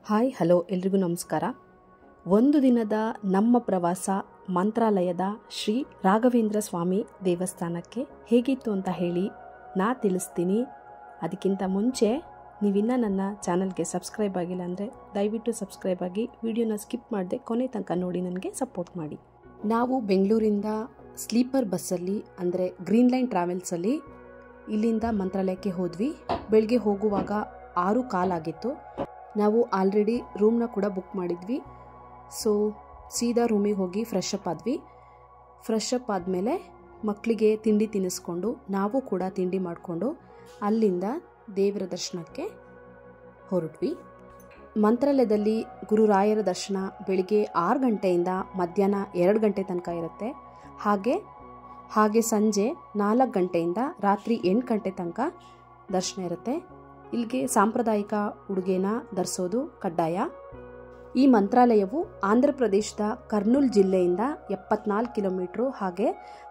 Hi hello ಎಲ್ರಿಗೂ ನಮಸ್ಕಾರ. ಒಂದು ದಿನದ ನಮ್ಮ ಪ್ರವಾಸ ಮಂತ್ರಾಲಯದ ಶ್ರೀ ರಾಘವೇಂದ್ರ ಸ್ವಾಮಿ ದೇವಸ್ಥಾನಕ್ಕೆ ಹೇಗಿತ್ತು ಅಂತ ಹೇಳಿ ನಾ ತಿಳಿಸ್ತೀನಿ. ಅದಕ್ಕಿಂತ ಮುಂಚೆ ನೀವಿನ್ನೂ ನನ್ನ ಚಾನಲ್ಗೆ ಸಬ್ಸ್ಕ್ರೈಬ್ ಆಗಿಲ್ಲ ಅಂದರೆ ದಯವಿಟ್ಟು ಸಬ್ಸ್ಕ್ರೈಬ್ ಆಗಿ ವಿಡಿಯೋನ ಸ್ಕಿಪ್ ಮಾಡದೆ ಕೊನೆ ತನಕ ನೋಡಿ ನನಗೆ ಸಪೋರ್ಟ್ ಮಾಡಿ. ನಾವು ಬೆಂಗಳೂರಿಂದ ಸ್ಲೀಪರ್ ಬಸ್ಸಲ್ಲಿ ಅಂದರೆ ಗ್ರೀನ್ ಲೈನ್ ಟ್ರಾವೆಲ್ಸಲ್ಲಿ ಇಲ್ಲಿಂದ ಮಂತ್ರಾಲಯಕ್ಕೆ ಹೋದ್ವಿ. ಬೆಳಗ್ಗೆ ಹೋಗುವಾಗ 6:15 ಆಗಿತ್ತು. ನಾವು ಆಲ್ರೆಡಿ ರೂಮ್ನ ಕೂಡ ಬುಕ್ ಮಾಡಿದ್ವಿ. ಸೊ ಸೀದಾ ರೂಮಿಗೆ ಹೋಗಿ ಫ್ರೆಶ್ ಅಪ್ ಆದ್ವಿ. ಫ್ರೆಶ್ ಅಪ್ ಆದಮೇಲೆ ಮಕ್ಕಳಿಗೆ ತಿಂಡಿ ತಿನ್ನಿಸ್ಕೊಂಡು ನಾವು ಕೂಡ ತಿಂಡಿ ಮಾಡಿಕೊಂಡು ಅಲ್ಲಿಂದ ದೇವರ ದರ್ಶನಕ್ಕೆ ಹೊರಟ್ವಿ. ಮಂತ್ರಾಲಯದಲ್ಲಿ ಗುರುರಾಯರ ದರ್ಶನ ಬೆಳಿಗ್ಗೆ 6 ಗಂಟೆಯಿಂದ ಮಧ್ಯಾಹ್ನ 2 ಗಂಟೆ ತನಕ ಇರುತ್ತೆ. ಹಾಗೆ ಸಂಜೆ 4 ಗಂಟೆಯಿಂದ ರಾತ್ರಿ 8 ಗಂಟೆ ತನಕ ದರ್ಶನ ಇರುತ್ತೆ. ಇಲ್ಲಿಗೆ ಸಾಂಪ್ರದಾಯಿಕ ಉಡುಗೆನ ಧರಿಸೋದು ಕಡ್ಡಾಯ. ಈ ಮಂತ್ರಾಲಯವು ಆಂಧ್ರ ಪ್ರದೇಶದ ಕರ್ನೂಲ್ ಜಿಲ್ಲೆಯಿಂದ 74 ಕಿಲೋಮೀಟ್ರು, ಹಾಗೆ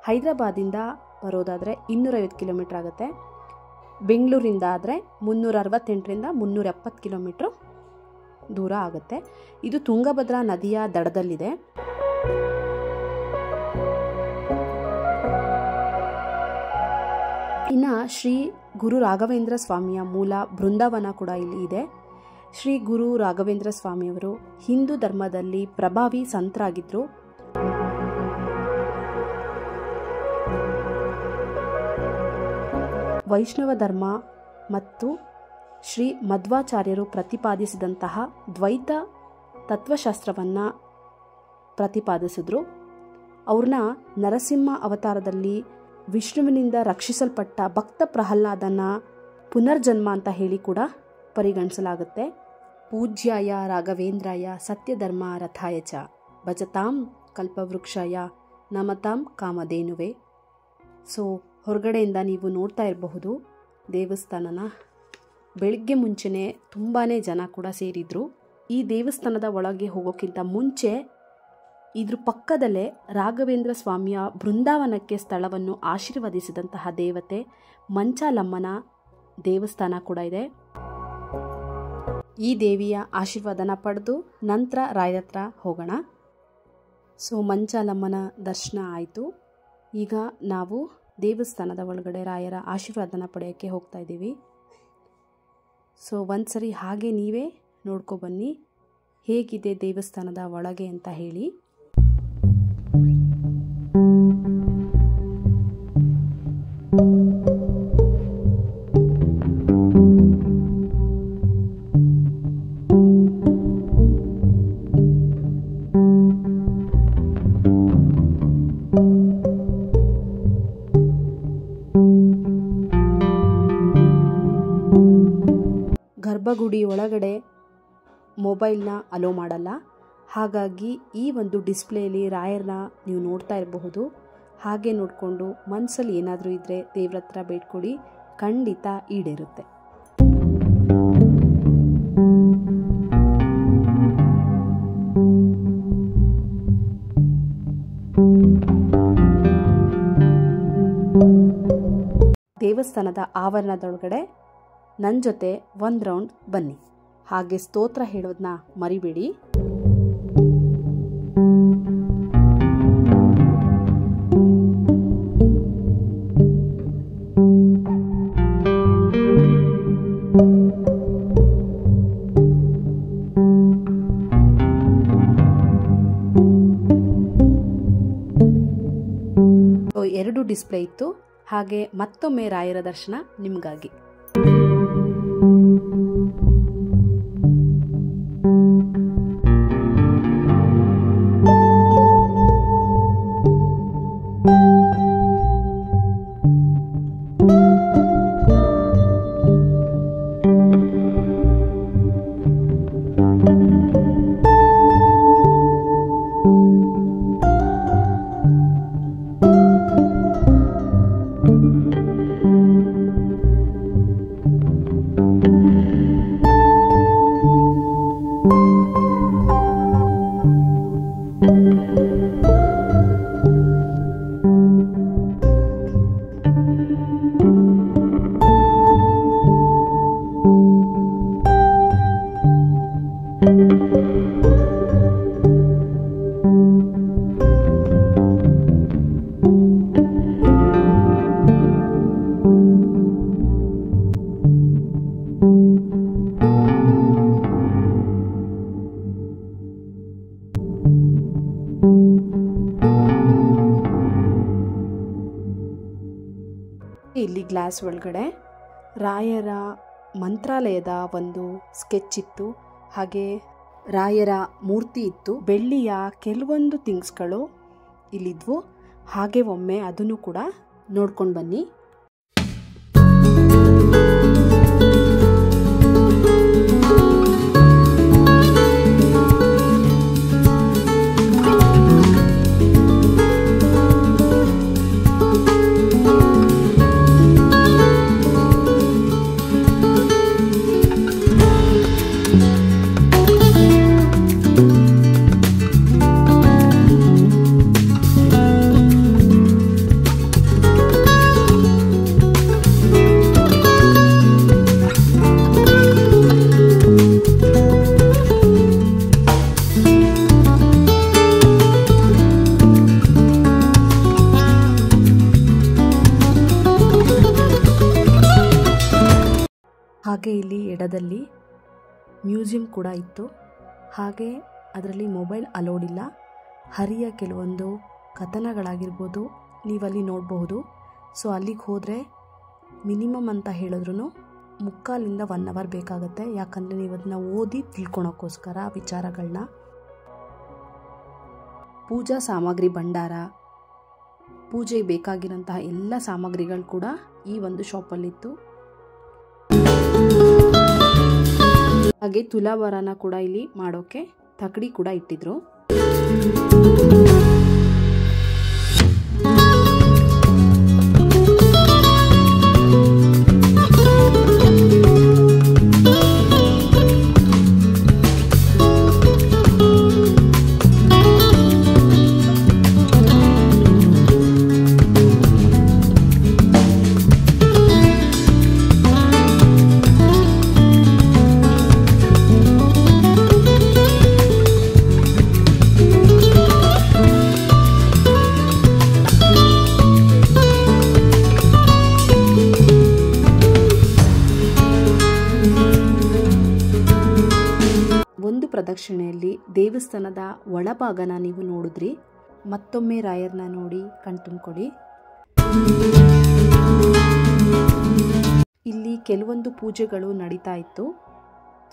ಹೈದರಾಬಾದಿಂದ ಬರೋದಾದರೆ 250 ಕಿಲೋಮೀಟ್ರ್ ಆಗುತ್ತೆ. ಬೆಂಗಳೂರಿಂದ ಆದರೆ 368ರಿಂದ 370 ಕಿಲೋಮೀಟ್ರು ದೂರ ಆಗುತ್ತೆ. ಇದು ತುಂಗಭದ್ರಾ ನದಿಯ ದಡದಲ್ಲಿದೆ. ಇನ್ನು ಶ್ರೀ ಗುರು ರಾಘವೇಂದ್ರ ಸ್ವಾಮಿಯ ಮೂಲ ಬೃಂದಾವನ ಕೂಡ ಇಲ್ಲಿ ಇದೆ. ಶ್ರೀ ಗುರು ರಾಘವೇಂದ್ರ ಸ್ವಾಮಿಯವರು ಹಿಂದೂ ಧರ್ಮದಲ್ಲಿ ಪ್ರಭಾವಿ ಸಂತರಾಗಿದ್ದರು. ವೈಷ್ಣವ ಧರ್ಮ ಮತ್ತು ಶ್ರೀ ಮಧ್ವಾಚಾರ್ಯರು ಪ್ರತಿಪಾದಿಸಿದಂತಹ ದ್ವೈತ ತತ್ವಶಾಸ್ತ್ರವನ್ನು ಪ್ರತಿಪಾದಿಸಿದ್ರು. ಅವ್ರನ್ನ ನರಸಿಂಹ ಅವತಾರದಲ್ಲಿ ವಿಷ್ಣುವಿನಿಂದ ರಕ್ಷಿಸಲ್ಪಟ್ಟ ಭಕ್ತ ಪ್ರಹ್ಲಾದನ ಪುನರ್ಜನ್ಮ ಅಂತ ಹೇಳಿ ಕೂಡ ಪರಿಗಣಿಸಲಾಗುತ್ತೆ. ಪೂಜ್ಯಾಯ ರಾಘವೇಂದ್ರಾಯ ಸತ್ಯಧರ್ಮ ರಥಾಯ ಚ ಭಜತಾಂ ಕಲ್ಪವೃಕ್ಷಾಯ ನಮತಾಂ ಕಾಮಧೇನುವೆ. ಸೊ ಹೊರಗಡೆಯಿಂದ ನೀವು ನೋಡ್ತಾ ಇರಬಹುದು ದೇವಸ್ಥಾನನ. ಬೆಳಗ್ಗೆ ಮುಂಚೆನೇ ತುಂಬಾ ಜನ ಕೂಡ ಸೇರಿದ್ರು. ಈ ದೇವಸ್ಥಾನದ ಒಳಗೆ ಹೋಗೋಕ್ಕಿಂತ ಮುಂಚೆ ಇದ್ರ ಪಕ್ಕದಲ್ಲೇ ರಾಘವೇಂದ್ರ ಸ್ವಾಮಿಯ ಬೃಂದಾವನಕ್ಕೆ ಸ್ಥಳವನ್ನು ಆಶೀರ್ವದಿಸಿದಂತಹ ದೇವತೆ ಮಂಚಾಲಮ್ಮನ ದೇವಸ್ಥಾನ ಕೂಡ ಇದೆ. ಈ ದೇವಿಯ ಆಶೀರ್ವಾದನ ಪಡೆದು ನಂತರ ರಾಯರ ಹತ್ರ ಹೋಗೋಣ. ಸೊ ಮಂಚಾಲಮ್ಮನ ದರ್ಶನ ಆಯಿತು. ಈಗ ನಾವು ದೇವಸ್ಥಾನದ ಒಳಗಡೆ ರಾಯರ ಆಶೀರ್ವಾದನ ಪಡೆಯೋಕ್ಕೆ ಹೋಗ್ತಾ ಇದ್ದೀವಿ. ಸೊ ಒಂದ್ಸರಿ ಹಾಗೆ ನೀವೇ ನೋಡ್ಕೊಬನ್ನಿ ಹೇಗಿದೆ ದೇವಸ್ಥಾನದ ಒಳಗೆ ಅಂತ ಹೇಳಿ. ಗರ್ಭಗುಡಿ ಒಳಗಡೆ ಮೊಬೈಲ್ನ ಅಲೋ ಮಾಡಲ್ಲ. ಹಾಗಾಗಿ ಈ ಒಂದು ಡಿಸ್ಪ್ಲೇಲಿ ರಾಯರ್ನ ನೀವು ನೋಡ್ತಾ ಇರಬಹುದು. ಹಾಗೆ ನೋಡಿಕೊಂಡು ಮನಸ್ಸಲ್ಲಿ ಏನಾದರೂ ಇದ್ದರೆ ದೇವ್ರ ಹತ್ರ ಬೇಡ್ಕೊಳ್ಳಿ, ಖಂಡಿತ ಈಡೇರುತ್ತೆ. ದೇವಸ್ಥಾನದ ಆವರಣದೊಳಗಡೆ ನನ್ನ ಜೊತೆ ಒಂದು ರೌಂಡ್ ಬನ್ನಿ. ಹಾಗೆ ಸ್ತೋತ್ರ ಹೇಳೋದನ್ನ ಮರಿಬೇಡಿ. ಎರಡು ಡಿಸ್ಪ್ಲೇ ಇತ್ತು. ಹಾಗೆ ಮತ್ತೊಮ್ಮೆ ರಾಯರ ದರ್ಶನ ನಿಮಗಾಗಿ. ಇಲ್ಲಿ ಗ್ಲಾಸ್ ಒಳಗಡೆ ರಾಯರ ಮಂತ್ರಾಲಯದ ಒಂದು ಸ್ಕೆಚ್ ಇತ್ತು, ಹಾಗೆ ರಾಯರ ಮೂರ್ತಿ ಇತ್ತು. ಬೆಳ್ಳಿಯ ಕೆಲವೊಂದು ಥಿಂಗ್ಸ್ಗಳು ಇಲ್ಲಿದ್ವು. ಹಾಗೆ ಒಮ್ಮೆ ಅದನ್ನು ಕೂಡ ನೋಡ್ಕೊಂಡು ಬನ್ನಿ. ಹಾಗೆ ಇಲ್ಲಿ ಎಡದಲ್ಲಿ ಮ್ಯೂಸಿಯಂ ಕೂಡ ಇತ್ತು. ಹಾಗೆ ಅದರಲ್ಲಿ ಮೊಬೈಲ್ ಅಲೋಡ್ ಇಲ್ಲ. ಹರಿಯ ಕೆಲವೊಂದು ಕಥನಗಳಾಗಿರ್ಬೋದು ನೀವಲ್ಲಿ ನೋಡಬಹುದು. ಸೊ ಅಲ್ಲಿಗೆ ಹೋದರೆ ಮಿನಿಮಮ್ ಅಂತ ಹೇಳಿದ್ರು 3.5 to 1 hour ಬೇಕಾಗುತ್ತೆ. ಯಾಕಂದರೆ ನೀವು ಅದನ್ನ ಓದಿ ತಿಳ್ಕೊಳಕ್ಕೋಸ್ಕರ ವಿಚಾರಗಳನ್ನ. ಪೂಜಾ ಸಾಮಗ್ರಿ ಭಂಡಾರ, ಪೂಜೆಗೆ ಬೇಕಾಗಿರೋಂತಹ ಎಲ್ಲ ಸಾಮಗ್ರಿಗಳು ಕೂಡ ಈ ಒಂದು ಶಾಪಲ್ಲಿತ್ತು. ಹಾಗೆ ತುಲಾಭಾರನ ಕೂಡ ಇಲ್ಲಿ ಮಾಡೋಕೆ ತಕಡಿ ಕೂಡ ಇಟ್ಟಿದ್ರು. ಒಂದು ಪ್ರದಕ್ಷಿಣೆಯಲ್ಲಿ ದೇವಸ್ಥಾನದ ಒಳಭಾಗನ ನೀವು ನೋಡಿದ್ರಿ. ಮತ್ತೊಮ್ಮೆ ರಾಯರ್ನ ನೋಡಿ ಕಣ್ತುಂಬಿಕೊಡಿ. ಇಲ್ಲಿ ಕೆಲವೊಂದು ಪೂಜೆಗಳು ನಡೀತಾ ಇತ್ತು.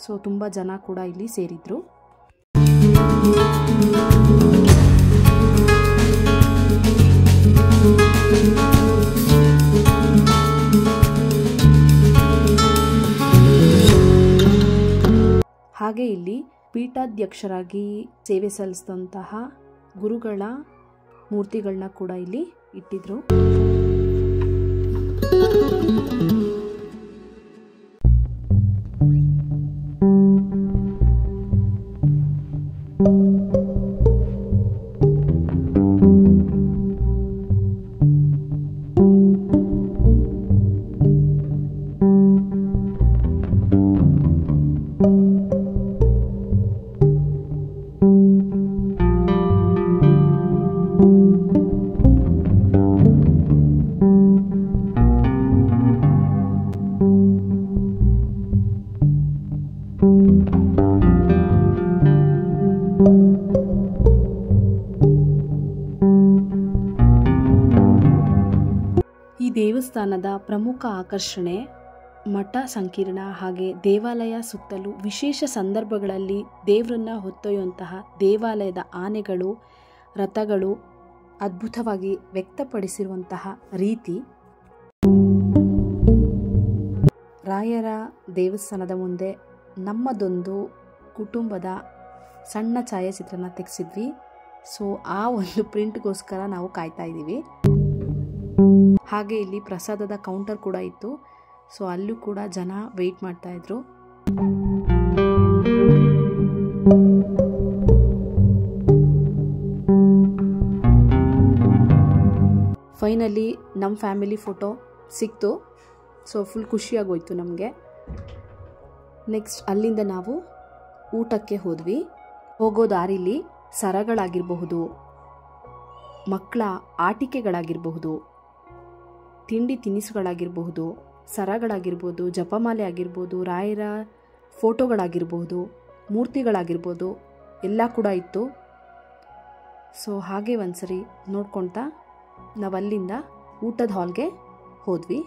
ಸೊ ತುಂಬ ಜನ ಕೂಡ ಇಲ್ಲಿ ಸೇರಿದ್ರು. ಹಾಗೆ ಇಲ್ಲಿ ಪೀಠಾಧ್ಯಕ್ಷರಾಗಿ ಸೇವೆ ಸಲ್ಲಿಸಿದಂತಹ ಗುರುಗಳ ಮೂರ್ತಿಗಳನ್ನ ಕೂಡ ಇಲ್ಲಿ ಇಟ್ಟಿದ್ರು. ಈ ದೇವಸ್ಥಾನದ ಪ್ರಮುಖ ಆಕರ್ಷಣೆ ಮಠ ಸಂಕೀರ್ಣ, ಹಾಗೆ ದೇವಾಲಯ ಸುತ್ತಲೂ ವಿಶೇಷ ಸಂದರ್ಭಗಳಲ್ಲಿ ದೇವರನ್ನ ಹೊತ್ತೊಯ್ಯುವಂತಹ ದೇವಾಲಯದ ಆನೆಗಳು, ರಥಗಳು ಅದ್ಭುತವಾಗಿ ವ್ಯಕ್ತಪಡಿಸಿರುವಂತಹ ರೀತಿ. ರಾಯರ ದೇವಸ್ಥಾನದ ಮುಂದೆ ನಮ್ಮದೊಂದು ಕುಟುಂಬದ ಸಣ್ಣ ಛಾಯಾಚಿತ್ರನ ತೆಗೆಸಿದ್ವಿ. ಸೊ ಆ ಒಂದು ಪ್ರಿಂಟ್ಗೋಸ್ಕರ ನಾವು ಕಾಯ್ತಾ ಇದ್ದೀವಿ. ಹಾಗೆ ಇಲ್ಲಿ ಪ್ರಸಾದದ ಕೌಂಟರ್ ಕೂಡ ಇತ್ತು. ಸೊ ಅಲ್ಲೂ ಕೂಡ ಜನ ವೆಯ್ಟ್ ಮಾಡ್ತಾ ಇದ್ರು. ಫೈನಲಿ ನಮ್ಮ ಫ್ಯಾಮಿಲಿ ಫೋಟೋ ಸಿಕ್ತು. ಸೊ ಫುಲ್ ಖುಷಿಯಾಗೋಯ್ತು ನಮಗೆ. ನೆಕ್ಸ್ಟ್ ಅಲ್ಲಿಂದ ನಾವು ಊಟಕ್ಕೆ ಹೋದ್ವಿ. ಹೋಗೋ ದಾರಿಲಿ ಸರಗಳಾಗಿರಬಹುದು, ಮಕ್ಕಳ ಆಟಿಕೆಗಳಾಗಿರಬಹುದು, ತಿಂಡಿ ತಿನಿಸುಗಳಾಗಿರಬಹುದು, ಸರಗಳಾಗಿರ್ಬೋದು, ಜಪಮಾಲೆ ಆಗಿರ್ಬೋದು, ರಾಯರ ಫೋಟೋಗಳಾಗಿರ್ಬೋದು, ಮೂರ್ತಿಗಳಾಗಿರ್ಬೋದು, ಎಲ್ಲ ಕೂಡ ಇತ್ತು. ಸೊ ಹಾಗೆ ಒಂದ್ಸರಿ ನೋಡ್ಕೊಳ್ತಾ ನಾವಲ್ಲಿಂದ ಊಟದ ಹಾಲ್ಗೆ ಹೋದ್ವಿ.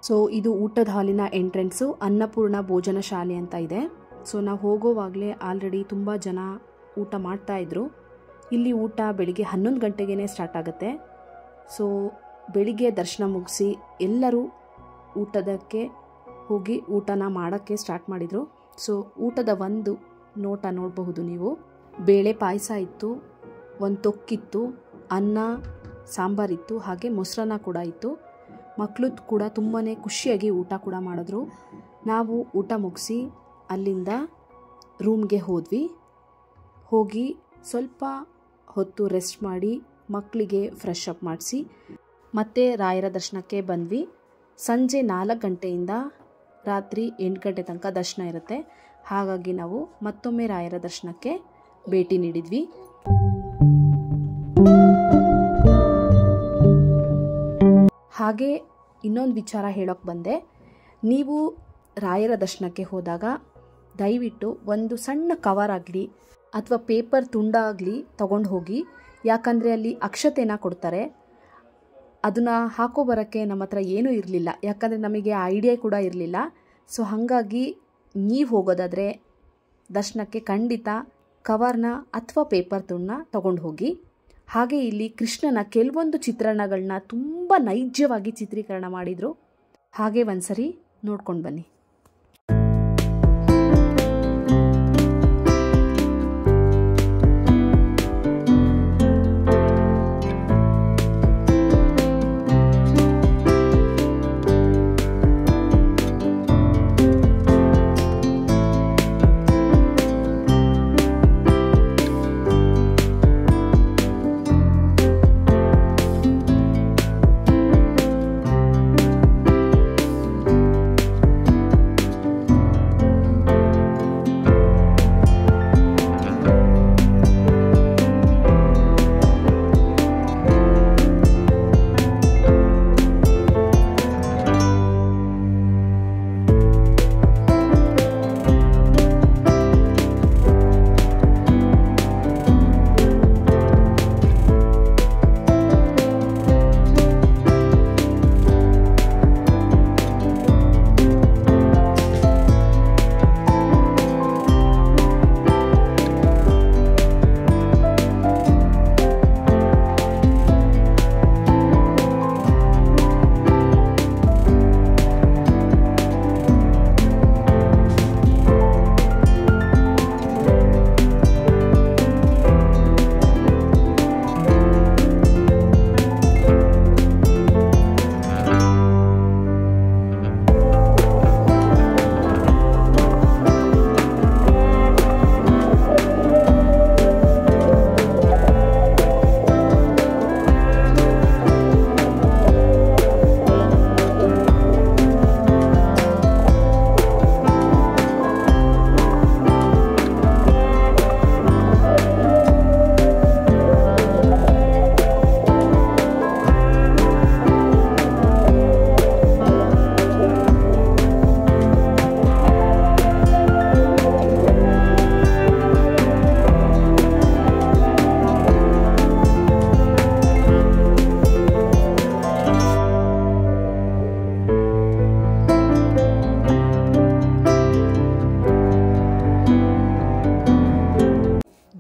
ಸೊ ಇದು ಊಟದ ಹಾಲಿನ ಎಂಟ್ರೆನ್ಸು, ಅನ್ನಪೂರ್ಣ ಭೋಜನ ಶಾಲೆ ಅಂತ ಇದೆ. ಸೊ ನಾವು ಹೋಗೋವಾಗಲೇ ಆಲ್ರೆಡಿ ತುಂಬ ಜನ ಊಟ ಮಾಡ್ತಾಯಿದ್ರು. ಇಲ್ಲಿ ಊಟ ಬೆಳಿಗ್ಗೆ 11 ಗಂಟೆಗೇ ಸ್ಟಾರ್ಟ್ ಆಗುತ್ತೆ. ಸೊ ಬೆಳಿಗ್ಗೆ ದರ್ಶನ ಮುಗಿಸಿ ಎಲ್ಲರೂ ಊಟದಕ್ಕೆ ಹೋಗಿ ಊಟನ ಮಾಡೋಕ್ಕೆ ಸ್ಟಾರ್ಟ್ ಮಾಡಿದರು. ಸೊ ಊಟದ ಒಂದು ನೋಟ ನೋಡಬಹುದು ನೀವು. ಬೇಳೆ ಪಾಯಸ ಇತ್ತು, ಒಂದು ತೊಕ್ಕಿತ್ತು, ಅನ್ನ ಸಾಂಬಾರಿತ್ತು, ಹಾಗೆ ಮೊಸರನ್ನ ಕೂಡ ಇತ್ತು. ಮಕ್ಕಳು ಕೂಡ ತುಂಬಾ ಖುಷಿಯಾಗಿ ಊಟ ಕೂಡ ಮಾಡಿದ್ರು. ನಾವು ಊಟ ಮುಗಿಸಿ ಅಲ್ಲಿಂದ ರೂಮ್ಗೆ ಹೋದ್ವಿ. ಹೋಗಿ ಸ್ವಲ್ಪ ಹೊತ್ತು ರೆಸ್ಟ್ ಮಾಡಿ ಮಕ್ಕಳಿಗೆ ಫ್ರೆಶ್ ಅಪ್ ಮಾಡಿಸಿ ಮತ್ತೆ ರಾಯರ ದರ್ಶನಕ್ಕೆ ಬಂದ್ವಿ. ಸಂಜೆ 4 ಗಂಟೆಯಿಂದ ರಾತ್ರಿ 8 ಗಂಟೆ ತನಕ ದರ್ಶನ ಇರುತ್ತೆ. ಹಾಗಾಗಿ ನಾವು ಮತ್ತೊಮ್ಮೆ ರಾಯರ ದರ್ಶನಕ್ಕೆ ಭೇಟಿ ನೀಡಿದ್ವಿ. ಹಾಗೆ ಇನ್ನೊಂದು ವಿಚಾರ ಹೇಳೋಕ್ಕೆ ಬಂದೆ. ನೀವು ರಾಯರ ದರ್ಶನಕ್ಕೆ ಹೋದಾಗ ದಯವಿಟ್ಟು ಒಂದು ಸಣ್ಣ ಕವರ್ ಆಗಲಿ ಅಥವಾ ಪೇಪರ್ ತುಂಡಾಗಲಿ ತಗೊಂಡು ಹೋಗಿ. ಯಾಕಂದರೆ ಅಲ್ಲಿ ಅಕ್ಷತೆನ ಕೊಡ್ತಾರೆ. ಅದನ್ನು ಹಾಕೋಬರೋಕ್ಕೆ ನಮ್ಮ ಹತ್ರ ಏನೂ ಇರಲಿಲ್ಲ, ಯಾಕಂದರೆ ನಮಗೆ ಐಡಿಯಾ ಕೂಡ ಇರಲಿಲ್ಲ. ಸೊ ಹಾಗಾಗಿ ನೀವು ಹೋಗೋದಾದರೆ ದರ್ಶನಕ್ಕೆ ಖಂಡಿತ ಕವರ್ನ ಅಥವಾ ಪೇಪರ್ ತುಂಡನ್ನ ತಗೊಂಡು ಹೋಗಿ. ಹಾಗೆ ಇಲ್ಲಿ ಕೃಷ್ಣನ ಕೆಲವೊಂದು ಚಿತ್ರಣಗಳನ್ನ ತುಂಬ ನೈಜವಾಗಿ ಚಿತ್ರೀಕರಣ ಮಾಡಿದರು. ಹಾಗೆ ಒಂದ್ಸರಿ ನೋಡ್ಕೊಂಡು ಬನ್ನಿ.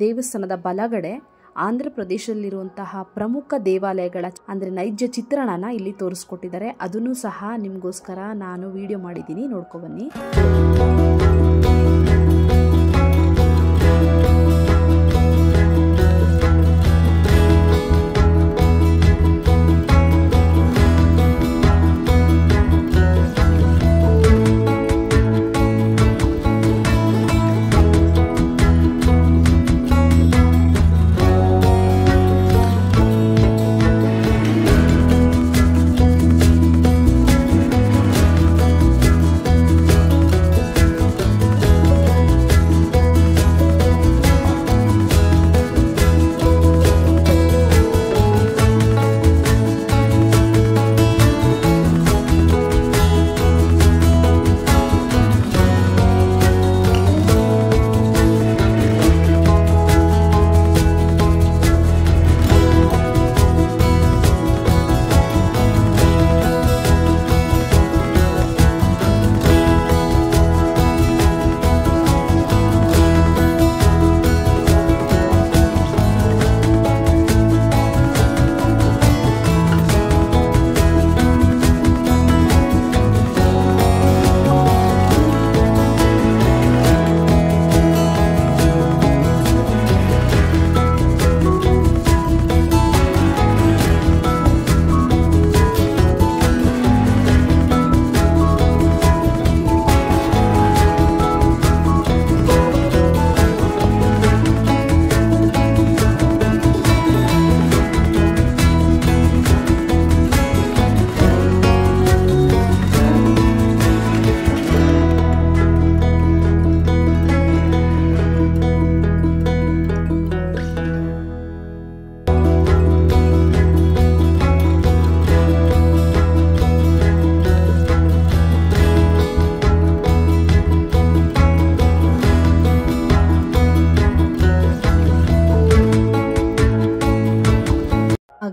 ದೇವಸ್ಥಾನದ ಬಲಗಡೆ ಆಂಧ್ರ ಪ್ರದೇಶದಲ್ಲಿರುವಂತಹ ಪ್ರಮುಖ ದೇವಾಲಯಗಳ ಅಂದರೆ ನೈಜ ಚಿತ್ರಣನ ಇಲ್ಲಿ ತೋರಿಸ್ಕೊಟ್ಟಿದ್ದಾರೆ. ಅದನ್ನು ಸಹ ನಿಮಗೋಸ್ಕರ ನಾನು ವಿಡಿಯೋ ಮಾಡಿದ್ದೀನಿ, ನೋಡ್ಕೊಬನ್ನಿ.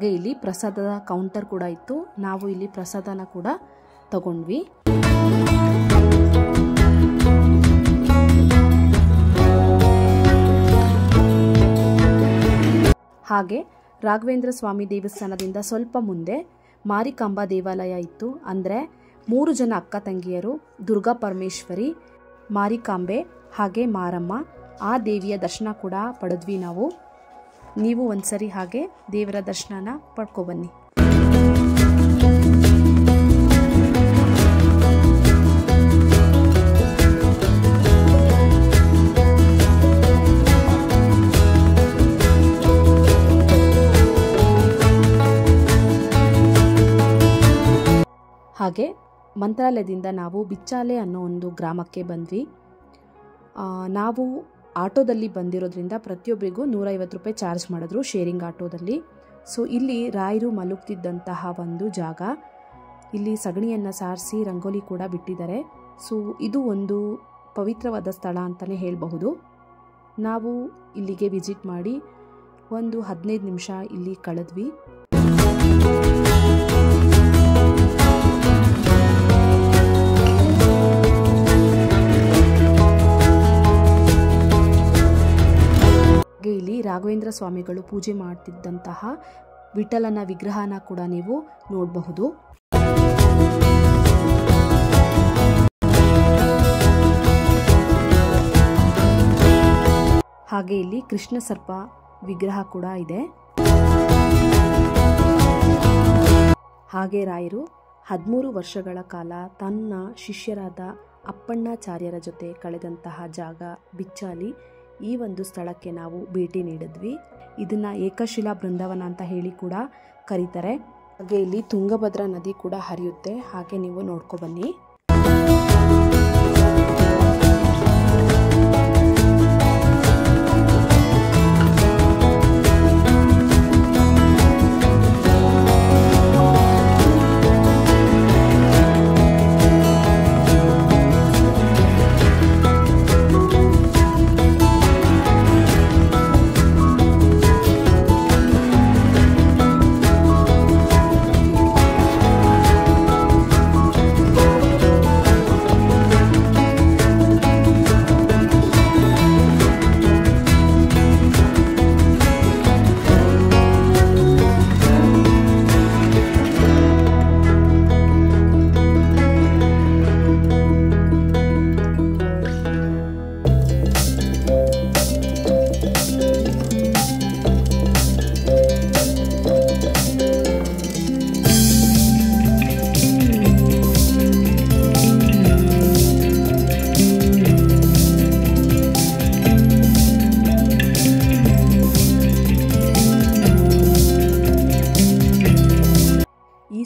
ಹಾಗೆ ಇಲ್ಲಿ ಪ್ರಸಾದದ ಕೌಂಟರ್ ಕೂಡ ಇತ್ತು. ನಾವು ಇಲ್ಲಿ ಪ್ರಸಾದನ ಕೂಡ ತಗೊಂಡ್ವಿ. ಹಾಗೆ ರಾಘವೇಂದ್ರ ಸ್ವಾಮಿ ದೇವಸ್ಥಾನದಿಂದ ಸ್ವಲ್ಪ ಮುಂದೆ ಮಾರಿಕಾಂಬಾ ದೇವಾಲಯ ಇತ್ತು. ಅಂದರೆ 3 ಜನ ಅಕ್ಕ ತಂಗಿಯರು, ದುರ್ಗಾ ಪರಮೇಶ್ವರಿ, ಮಾರಿಕಾಂಬೆ ಹಾಗೆ ಮಾರಮ್ಮ, ಆ ದೇವಿಯ ದರ್ಶನ ಕೂಡ ಪಡೆದ್ವಿ ನಾವು. ನೀವು ಒಂದ್ಸರಿ ಹಾಗೆ ದೇವರ ದರ್ಶನನ ಪಡ್ಕೊಬನ್ನಿ. ಹಾಗೆ ಮಂತ್ರಾಲಯದಿಂದ ನಾವು ಬಿಚ್ಚಾಲೆ ಅನ್ನೋ ಒಂದು ಗ್ರಾಮಕ್ಕೆ ಬಂದ್ವಿ. ನಾವು ಆಟೋದಲ್ಲಿ ಬಂದಿರೋದ್ರಿಂದ ಪ್ರತಿಯೊಬ್ಬರಿಗೂ 150 ರೂಪಾಯಿ ಚಾರ್ಜ್ ಮಾಡಿದ್ರು ಶೇರಿಂಗ್ ಆಟೋದಲ್ಲಿ. ಸೊ ಇಲ್ಲಿ ರಾಯರು ಮಲಗ್ತಿದ್ದಂತಹ ಒಂದು ಜಾಗ. ಇಲ್ಲಿ ಸಗಣಿಯನ್ನು ಸಾರಿಸಿ ರಂಗೋಲಿ ಕೂಡ ಬಿಟ್ಟಿದ್ದಾರೆ. ಸೊ ಇದು ಒಂದು ಪವಿತ್ರವಾದ ಸ್ಥಳ ಅಂತಲೇ ಹೇಳಬಹುದು. ನಾವು ಇಲ್ಲಿಗೆ ವಿಸಿಟ್ ಮಾಡಿ ಒಂದು 15 ನಿಮಿಷ ಇಲ್ಲಿ ಕಳೆದ್ವಿ. ಇಲ್ಲಿ ರಾಘವೇಂದ್ರ ಸ್ವಾಮಿಗಳು ಪೂಜೆ ಮಾಡ್ತಿದ್ದಂತಹ ವಿಠಲನ ವಿಗ್ರಹನ ಕೂಡ ನೀವು ನೋಡಬಹುದು. ಹಾಗೆ ಇಲ್ಲಿ ಕೃಷ್ಣ ಸರ್ಪ ವಿಗ್ರಹ ಕೂಡ ಇದೆ. ಹಾಗೆ ರಾಯರು 13 ವರ್ಷಗಳ ಕಾಲ ತನ್ನ ಶಿಷ್ಯರಾದ ಅಪ್ಪಣ್ಣಾಚಾರ್ಯರ ಜೊತೆ ಕಳೆದಂತಹ ಜಾಗ ಬಿಚ್ಚಾಲಿ. ಈ ಒಂದು ಸ್ಥಳಕ್ಕೆ ನಾವು ಭೇಟಿ ನೀಡಿದ್ವಿ. ಇದನ್ನ ಏಕಶಿಲಾ ಬೃಂದಾವನ ಅಂತ ಹೇಳಿ ಕೂಡ ಕರೀತಾರೆ. ಹಾಗೆ ಇಲ್ಲಿ ತುಂಗಭದ್ರಾ ನದಿ ಕೂಡ ಹರಿಯುತ್ತೆ. ಹಾಗೆ ನೀವು ನೋಡ್ಕೊ ಬನ್ನಿ.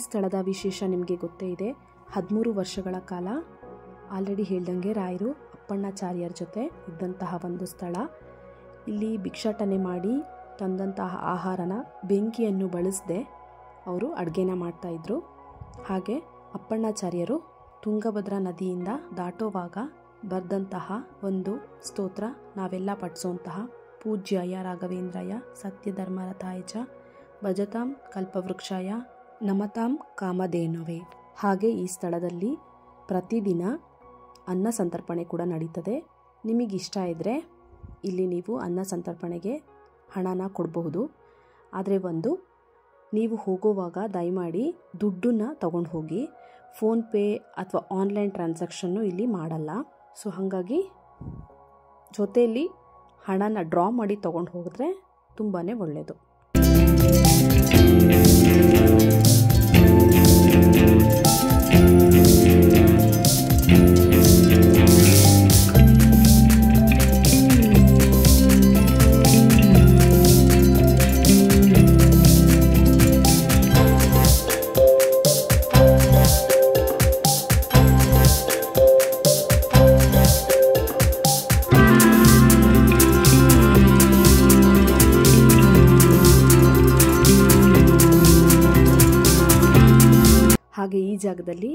ಸ್ಥಳದ ವಿಶೇಷ ನಿಮಗೆ ಗೊತ್ತೇ ಇದೆ. 13 ವರ್ಷಗಳ ಕಾಲ ಆಲ್ರೆಡಿ ಹೇಳ್ದಂಗೆ ರಾಯರು ಅಪ್ಪಣ್ಣಾಚಾರ್ಯರ ಜೊತೆ ಇದ್ದಂತಹ ಒಂದು ಸ್ಥಳ. ಇಲ್ಲಿ ಭಿಕ್ಷಾಟನೆ ಮಾಡಿ ತಂದಂತಹ ಆಹಾರನ ಬೆಂಕಿಯನ್ನು ಬಳಸದೆ ಅವರು ಅಡುಗೆನ ಮಾಡ್ತಾಯಿದ್ರು. ಹಾಗೆ ಅಪ್ಪಣ್ಣಾಚಾರ್ಯರು ತುಂಗಭದ್ರಾ ನದಿಯಿಂದ ದಾಟೋವಾಗ ಬರೆದಂತಹ ಒಂದು ಸ್ತೋತ್ರ ನಾವೆಲ್ಲ ಪಠಿಸುವಂತಹ ಪೂಜ್ಯಾಯ ರಾಘವೇಂದ್ರಾಯ ಸತ್ಯಧರ್ಮರತಾಯ ಚ ಭಜತಾಂ ಕಲ್ಪವೃಕ್ಷಾಯ ನಮತಾಂ ಕಾಮಧೇನವೇ. ಹಾಗೆ ಈ ಸ್ಥಳದಲ್ಲಿ ಪ್ರತಿದಿನ ಅನ್ನ ಸಂತರ್ಪಣೆ ಕೂಡ ನಡೀತದೆ. ನಿಮಗಿಷ್ಟ ಇದ್ದರೆ ಇಲ್ಲಿ ನೀವು ಅನ್ನ ಸಂತರ್ಪಣೆಗೆ ಹಣನ ಕೊಡಬಹುದು. ಆದರೆ ನೀವು ಹೋಗುವಾಗ ದಯಮಾಡಿ ದುಡ್ಡನ್ನು ತಗೊಂಡು ಹೋಗಿ. ಫೋನ್ಪೇ ಅಥವಾ ಆನ್ಲೈನ್ ಟ್ರಾನ್ಸಾಕ್ಷನ್ನು ಇಲ್ಲಿ ಮಾಡಲ್ಲ. ಸೊ ಹಾಗಾಗಿ ಜೊತೆಯಲ್ಲಿ ಹಣನ ಡ್ರಾ ಮಾಡಿ ತೊಗೊಂಡು ಹೋಗಿದ್ರೆ ತುಂಬಾ ಒಳ್ಳೆಯದು. ಹಾಗೆ ಈ ಜಾಗದಲ್ಲಿ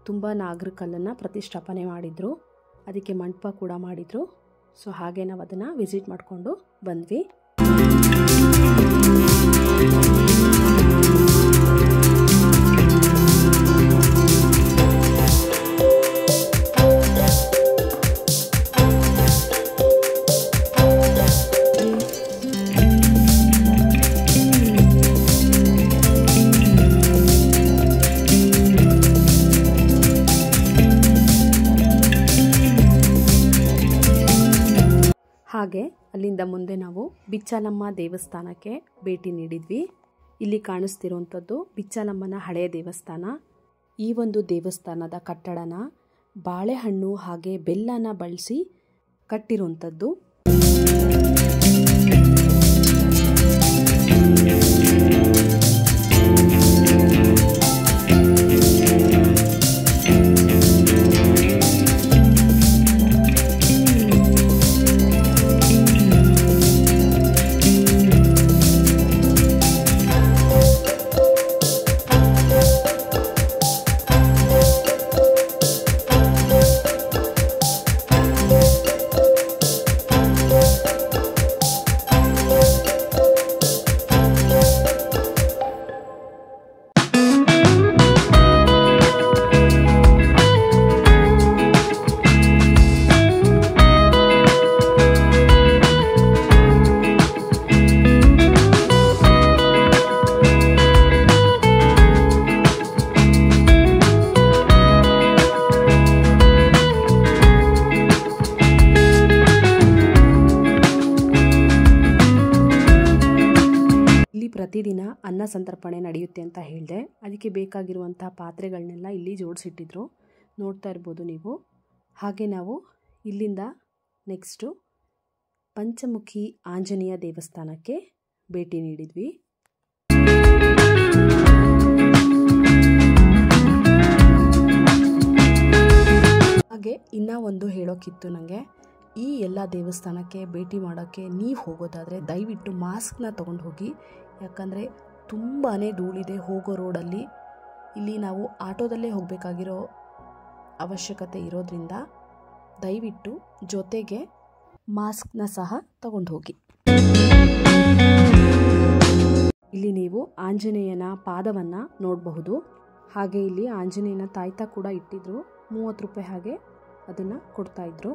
ತುಂಬ ನಾಗರಕಲ್ಲನ್ನು ಪ್ರತಿಷ್ಠಾಪನೆ ಮಾಡಿದರು. ಅದಕ್ಕೆ ಮಂಟಪ ಕೂಡ ಮಾಡಿದರು. ಸೊ ಹಾಗೆ ನಾವು ಅದನ್ನು ವಿಸಿಟ್ ಮಾಡಿಕೊಂಡು ಬಂದ್ವಿ. ಹಾಗೆ ಅಲ್ಲಿಂದ ಮುಂದೆ ನಾವು ಬಿಚ್ಚಾಲಮ್ಮ ದೇವಸ್ಥಾನಕ್ಕೆ ಭೇಟಿ ನೀಡಿದ್ವಿ. ಇಲ್ಲಿ ಕಾಣಿಸ್ತಿರುವಂಥದ್ದು ಬಿಚ್ಚಾಲಮ್ಮನ ಹಳೆಯ ದೇವಸ್ಥಾನ. ಈ ಒಂದು ದೇವಸ್ಥಾನದ ಕಟ್ಟಡನ ಬಾಳೆಹಣ್ಣು ಹಾಗೆ ಬೆಲ್ಲನ ಬಳಸಿ ಕಟ್ಟಿರುವಂಥದ್ದು. ಪ್ರತಿದಿನ ಅನ್ನ ಸಂತರ್ಪಣೆ ನಡೆಯುತ್ತೆ ಅಂತ ಹೇಳಿದೆ. ಅದಕ್ಕೆ ಬೇಕಾಗಿರುವಂಥ ಪಾತ್ರೆಗಳನ್ನೆಲ್ಲ ಇಲ್ಲಿ ಜೋಡಿಸಿಟ್ಟಿದ್ರು, ನೋಡ್ತಾ ಇರ್ಬೋದು ನೀವು. ಹಾಗೆ ನಾವು ಇಲ್ಲಿಂದ ನೆಕ್ಸ್ಟು ಪಂಚಮುಖಿ ಆಂಜನೇಯ ದೇವಸ್ಥಾನಕ್ಕೆ ಭೇಟಿ ನೀಡಿದ್ವಿ. ಹಾಗೆ ಇನ್ನೂ ಒಂದು ಹೇಳೋಕ್ಕಿತ್ತು ನನಗೆ, ಈ ಎಲ್ಲ ದೇವಸ್ಥಾನಕ್ಕೆ ಭೇಟಿ ಮಾಡೋಕ್ಕೆ ನೀವು ಹೋಗೋದಾದರೆ ದಯವಿಟ್ಟು ಮಾಸ್ಕ್ನ ತೊಗೊಂಡು ಹೋಗಿ. ಯಾಕಂದರೆ ತುಂಬಾ ಧೂಳಿದೆ ಹೋಗೋ ರೋಡಲ್ಲಿ. ಇಲ್ಲಿ ನಾವು ಆಟೋದಲ್ಲೇ ಹೋಗಬೇಕಾಗಿರೋ ಅವಶ್ಯಕತೆ ಇರೋದ್ರಿಂದ ದಯವಿಟ್ಟು ಜೊತೆಗೆ ಮಾಸ್ಕ್ನ ಸಹ ತಗೊಂಡು ಹೋಗಿ. ಇಲ್ಲಿ ನೀವು ಆಂಜನೇಯನ ಪಾದವನ್ನು ನೋಡಬಹುದು. ಹಾಗೆ ಇಲ್ಲಿ ಆಂಜನೇಯನ ತಾಯ್ತ ಕೂಡ ಇಟ್ಟಿದ್ರು, 30 ರೂಪಾಯಿ ಹಾಗೆ ಅದನ್ನು ಕೊಡ್ತಾಯಿದ್ರು.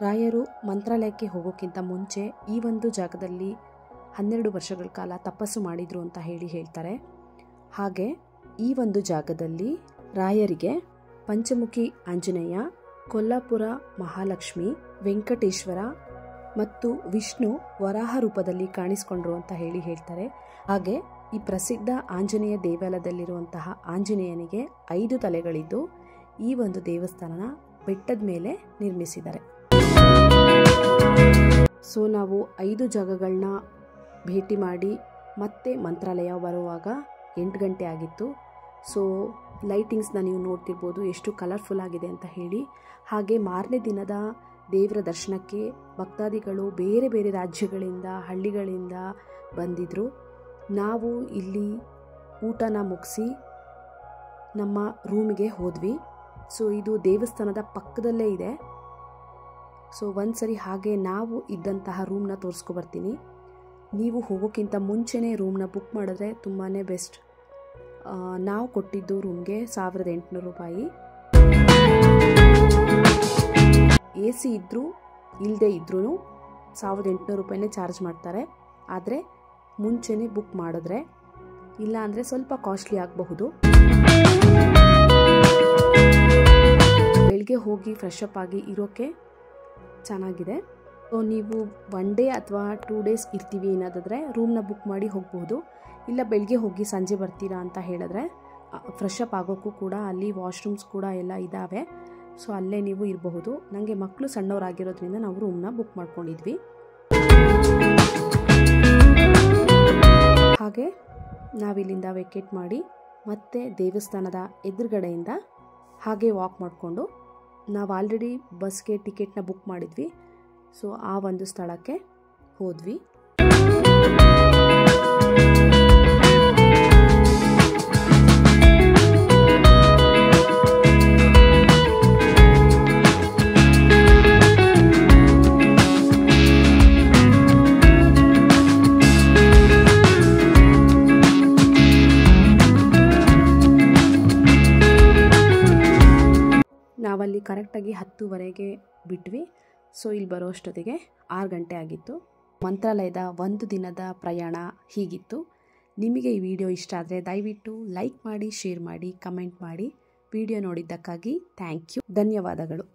ರಾಯರು ಮಂತ್ರಾಲಯಕ್ಕೆ ಹೋಗೋಕ್ಕಿಂತ ಮುಂಚೆ ಈ ಒಂದು ಜಾಗದಲ್ಲಿ 12 ವರ್ಷಗಳ ಕಾಲ ತಪಸ್ಸು ಮಾಡಿದರು ಅಂತ ಹೇಳ್ತಾರೆ. ಹಾಗೆ ಈ ಒಂದು ಜಾಗದಲ್ಲಿ ರಾಯರಿಗೆ ಪಂಚಮುಖಿ ಆಂಜನೇಯ, ಕೊಲ್ಲಾಪುರ ಮಹಾಲಕ್ಷ್ಮಿ, ವೆಂಕಟೇಶ್ವರ ಮತ್ತು ವಿಷ್ಣು ವರಾಹ ರೂಪದಲ್ಲಿ ಕಾಣಿಸ್ಕೊಂಡ್ರು ಅಂತ ಹೇಳ್ತಾರೆ. ಹಾಗೆ ಈ ಪ್ರಸಿದ್ಧ ಆಂಜನೇಯ ದೇವಾಲಯದಲ್ಲಿರುವಂತಹ ಆಂಜನೇಯನಿಗೆ 5 ತಲೆಗಳಿದ್ದು ಈ ಒಂದು ದೇವಸ್ಥಾನನ ಬೆಟ್ಟದ ಮೇಲೆ ನಿರ್ಮಿಸಿದ್ದಾರೆ. ಸೊ ನಾವು 5 ಜಾಗಗಳನ್ನ ಭೇಟಿ ಮಾಡಿ ಮತ್ತೆ ಮಂತ್ರಾಲಯ ಬರುವಾಗ 8 ಗಂಟೆ ಆಗಿತ್ತು. ಸೊ ಲೈಟಿಂಗ್ಸ್ನ ನೀವು ನೋಡ್ತಿರ್ಬೋದು ಎಷ್ಟು ಕಲರ್ಫುಲ್ ಆಗಿದೆ ಅಂತ ಹೇಳಿ. ಹಾಗೆ ಮಾರನೇ ದಿನದ ದೇವರ ದರ್ಶನಕ್ಕೆ ಭಕ್ತಾದಿಗಳು ಬೇರೆ ಬೇರೆ ರಾಜ್ಯಗಳಿಂದ ಹಳ್ಳಿಗಳಿಂದ ಬಂದಿದ್ದರು. ನಾವು ಇಲ್ಲಿ ಊಟನ ಮುಗಿಸಿ ನಮ್ಮ ರೂಮಿಗೆ ಹೋದ್ವಿ. ಸೊ ಇದು ದೇವಸ್ಥಾನದ ಪಕ್ಕದಲ್ಲೇ ಇದೆ. ಸೊ ಒಂದ್ಸರಿ ಹಾಗೆ ನಾವು ಇದ್ದಂತಹ ರೂಮ್ನ ತೋರಿಸ್ಕೊಬರ್ತೀನಿ. ನೀವು ಹೋಗೋಕ್ಕಿಂತ ಮುಂಚೆನೇ ರೂಮ್ನ ಬುಕ್ ಮಾಡಿದ್ರೆ ತುಂಬಾ ಬೆಸ್ಟ್. ನಾವು ಕೊಟ್ಟಿದ್ದು ರೂಮ್ಗೆ 1800 ರೂಪಾಯಿ. AC ಇದ್ದರೂ ಇಲ್ಲದೆ ಇದ್ರೂ 1800 ರೂಪಾಯಿನೇ ಚಾರ್ಜ್ ಮಾಡ್ತಾರೆ. ಆದರೆ ಮುಂಚೆನೇ ಬುಕ್ ಮಾಡಿದ್ರೆ, ಇಲ್ಲ ಅಂದರೆ ಸ್ವಲ್ಪ ಕಾಸ್ಟ್ಲಿ ಆಗಬಹುದು. ಬೆಳಗ್ಗೆ ಹೋಗಿ ಫ್ರೆಶ್ ಅಪ್ ಆಗಿ ಇರೋಕ್ಕೆ ಚೆನ್ನಾಗಿದೆ. ಸೊ ನೀವು 1 ಡೇ ಅಥವಾ 2 ಡೇಸ್ ಇರ್ತೀವಿ ಅನ್ನೋದಾದರೆ ರೂಮ್ನ ಬುಕ್ ಮಾಡಿ ಹೋಗ್ಬೋದು. ಇಲ್ಲ ಬೆಳಗ್ಗೆ ಹೋಗಿ ಸಂಜೆ ಬರ್ತೀರಾ ಅಂತ ಹೇಳಿದ್ರೆ ಫ್ರೆಶ್ ಅಪ್ ಆಗೋಕ್ಕೂ ಕೂಡ ಅಲ್ಲಿ ವಾಶ್ರೂಮ್ಸ್ ಕೂಡ ಎಲ್ಲ ಇದ್ದಾವೆ. ಸೊ ಅಲ್ಲೇ ನೀವು ಇರಬಹುದು. ನನಗೆ ಮಕ್ಕಳು ಸಣ್ಣವರಾಗಿರೋದ್ರಿಂದ ನಾವು ರೂಮ್ನ ಬುಕ್ ಮಾಡ್ಕೊಂಡಿದ್ವಿ. ಹಾಗೆ ನಾವಿಲ್ಲಿಂದ ವೆಕೇಟ್ ಮಾಡಿ ಮತ್ತೆ ದೇವಸ್ಥಾನದ ಎದುರುಗಡೆಯಿಂದ ಹಾಗೆ ವಾಕ್ ಮಾಡಿಕೊಂಡು, ನಾವು ಆಲ್ರೆಡಿ ಬಸ್ಗೆ ಟಿಕೆಟ್ನ ಬುಕ್ ಮಾಡಿದ್ವಿ. ಸೊ ಆ ಒಂದು ಸ್ಥಳಕ್ಕೆ ಹೋದ್ವಿ. ಕರೆಕ್ಟಾಗಿ 10:30ಗೆ ಬಿಟ್ವಿ. ಸೊ ಇಲ್ಲಿ ಬರೋ ಅಷ್ಟೊತ್ತಿಗೆ 6 ಗಂಟೆ ಆಗಿತ್ತು. ಮಂತ್ರಾಲಯದ ಒಂದು ದಿನದ ಪ್ರಯಾಣ ಹೀಗಿತ್ತು. ನಿಮಗೆ ಈ ವಿಡಿಯೋ ಇಷ್ಟ ಆದರೆ ದಯವಿಟ್ಟು ಲೈಕ್ ಮಾಡಿ, ಶೇರ್ ಮಾಡಿ, ಕಮೆಂಟ್ ಮಾಡಿ. ವಿಡಿಯೋ ನೋಡಿದ್ದಕ್ಕಾಗಿ ಥ್ಯಾಂಕ್ ಯು, ಧನ್ಯವಾದಗಳು.